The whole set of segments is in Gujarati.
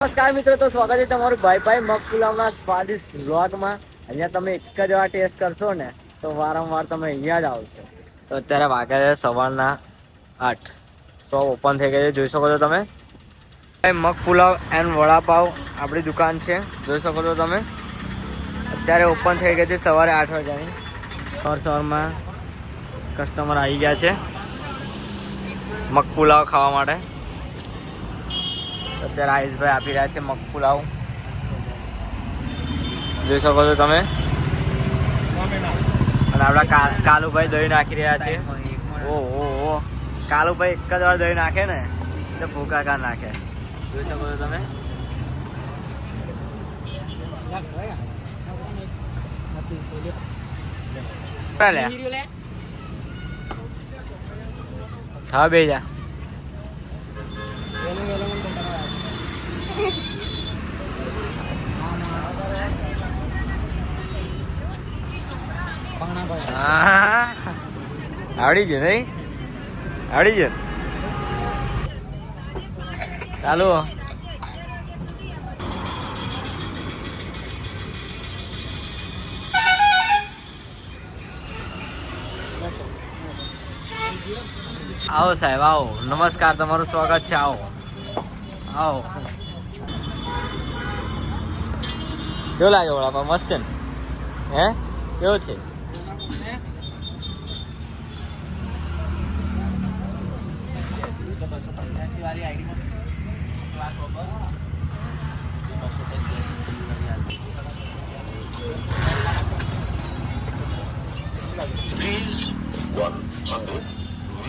નમસ્કાર મિત્રો, તો સ્વાગત છે તમારું ભાઈ મગપુલાવના સ્વાદિષ્ટ વ્લોગમાં. અહીંયા તમે એક જ વાર ટેસ્ટ કરશો ને તો વારંવાર તમે અહીંયા જ આવશો. તો અત્યારે વાગ્યા છે સવારના 8. શોપ ઓપન થઈ ગઈ છે, જોઈ શકો છો તમે. મગપુલાવ એન્ડ વડાપાવ આપણી દુકાન છે, જોઈ શકો છો તમે. અત્યારે ઓપન થઈ ગઈ છે સવારે 8 વાગ્યાની. સવારમાં કસ્ટમર આવી ગયા છે મગપુલાવ ખાવા માટે. અત્યારે આયુષભાઈ આપી રહ્યા છે મગપુલાવ, જોઈ શકો છો તમે. અને આપણા કાલુભાઈ દહીં નાખી રહ્યા છે. ઓહો, કાલુભાઈ એક જ વાર દહીં નાખે ને એટલે ભૂકા કા નાખે, જોઈ શકો છો તમે. હા બે જા. આવડી ગયું નહીં? આવડી ગયું. ચાલો આવો સાહેબ, આવો. નમસ્કાર, તમારું સ્વાગત છે. આવો આવો. કેવું લાગે વડાપાવ? મસ્ત છે ને? હે, કેવો છે?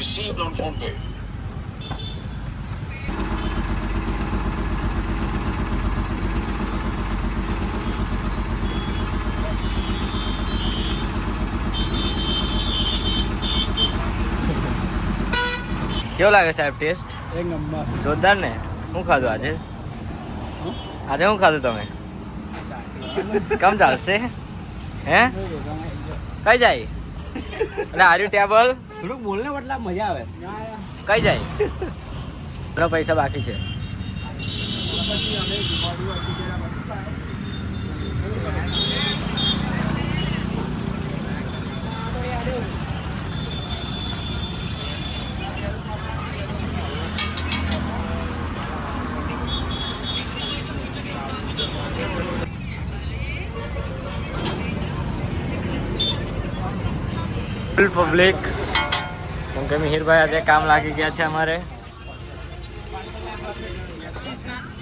Received on PhonePe. કેવો લાગે સાહેબ ટેસ્ટ? એક નંબર, જોરદાર ને? શું ખાધું આજે? આજે શું ખાધું તમે? કમ ચાલશે? હે, કઈ જાય? એટલે આર યુ ટેબલ? થોડુંક બોલને એટલે મજા આવે. કઈ જાય? પૈસા બાકી છે. પબ્લિક, કેમ કે મિહિરભાઈ આજે કામ લાગી ગયા છે અમારે.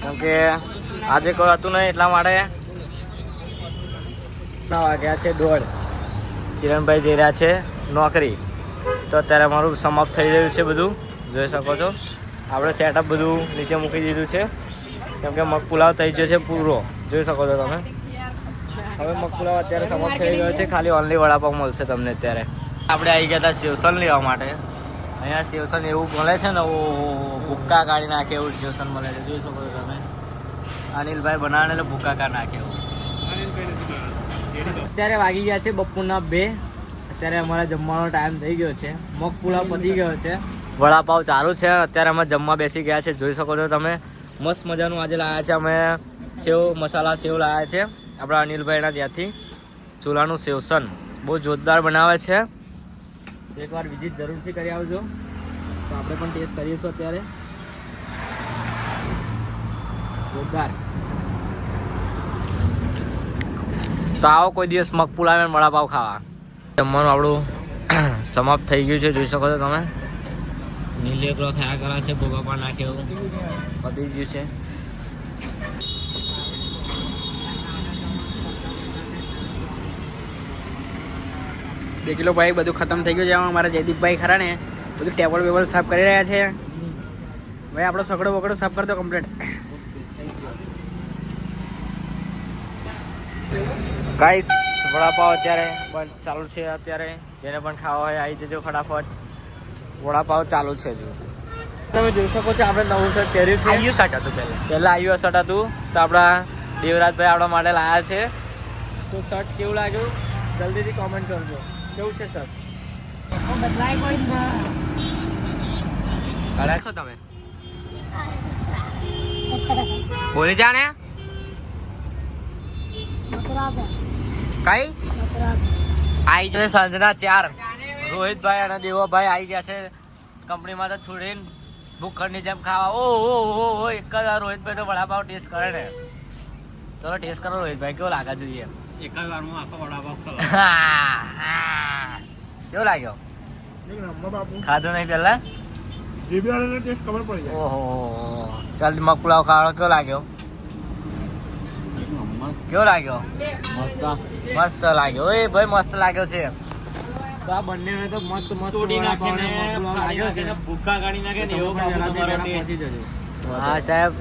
કેમ કે આજે કોઈ હતું નહીં એટલા માટે. વાગ્યા છે 1:30. કિરણભાઈ જઈ રહ્યા છે નોકરી. તો અત્યારે અમારું સમાપ્ત થઈ રહ્યું છે બધું, જોઈ શકો છો. આપણે સેટઅપ બધું નીચે મૂકી દીધું છે કેમ કે મગપુલાવ થઈ ગયો છે પૂરો, જોઈ શકો છો તમે. હવે મગપુલાવ અત્યારે સમાપ્ત થઈ ગયો છે, ખાલી ઓનલી વડાપાવ મળશે તમને અત્યારે. આપણે આવી ગયા હતા સેવસન લેવા માટે. અહીંયા સેવસન એવું મળે છે ને, ભૂક્કા કાઢી નાખે એવું સેવસન મળે છે, જોઈ શકો છો તમે. અનિલભાઈ બનાવે એટલે ભૂક્કા કાઢી નાખે એવું. અત્યારે વાગી ગયા છે બપોરના 2. અત્યારે અમારા જમવાનો ટાઈમ થઈ ગયો છે. મગપુલાવ પતી ગયો છે, વડાપાવ ચાલુ છે. અત્યારે અમે જમવા બેસી ગયા છે, જોઈ શકો છો તમે. મસ્ત મજાનું આજે લાવ્યા છે અમે સેવ, મસાલા સેવ લાવ્યા છે આપણા અનિલભાઈના ત્યાંથી. ચૂલાનું સેવસન બહુ જોરદાર બનાવે છે. એકવાર વિઝિટ જરૂરથી કરી આવજો. તો આપણે પણ ટેસ્ટ કરીશું અત્યારે. જોરદાર. તો આવો કોઈ દિવસ મગપુલાવ અને વડાપાવ ખાવા. જમવાનું આપણું સમાપ્ત થઈ ગયું છે, જોઈ શકો છો તમે. નીલી એકલો ખાયા કરા છે, ગોગા પણ નાખે એવું પતી ગયું છે. દેખી લો ભાઈ, બધું ખતમ થઈ ગયું છે. અમારા જયદીપભાઈ ખરા ને બધું ટેબલ વેબલ સાફ કરી રહ્યા છે. ભાઈ આપણો સગડો બગડો સાફ કરી દો કમ્પ્લીટ. ગાઈસ, વડાપાવ અત્યારે પણ ચાલુ છે. અત્યારે જેને પણ ખાવા હોય આવી જજો ફટાફટ. વડાપાવ ચાલુ છે. જો તમે જોઈ શકો છો આપણે નવું શર્ટ પહેર્યું છે. આયુ શર્ટ હતું પહેલાં આયુ શર્ટ હતું, તો આપણા દેવરાજભાઈ આપણા માટે લાવ્યા છે. તો શર્ટ કેવું લાગ્યું જલ્દીથી કોમેન્ટ કરજો. કેવું છે શર્ટ? બદલાય કોઈ કાઢ્યા છો તમે? બોલી જાણે મદ્રાસ કઈ મદ્રાસ આવી જશે સાંજના 4 રોહિતભાઈ અને દેવાભાઈ આવી ગયા છે કંપનીમાં તો છોડીને ભૂખડની જેમ ખાવા ઓ એક જ વાર રોહિતભાઈ તો વડાપાવ ટેસ્ટ કરે ને ચલો ટેસ્ટ કરો રોહિતભાઈ કેવો લાગે જોઈએ એક જ વારમાં આખો વડાપાવ કેવો લાગ્યો ખાધું નહીં પેલા ટેસ્ટ ખબર પડી જાય ઓહો ચાલ મગપુલાવ ખાવાનો કેવો લાગ્યો કેવો લાગ્યો મસ્ત લાગ્યો એ ભાઈ મસ્ત લાગ્યો છે તો આ બંને તો મસ્ત મસ્ત તોડી નાખીને લાગ્યો છે ભૂખા કાઢી નાખે ને એવો ખાવું તમારો ટેસ્ટ. હા સાહેબ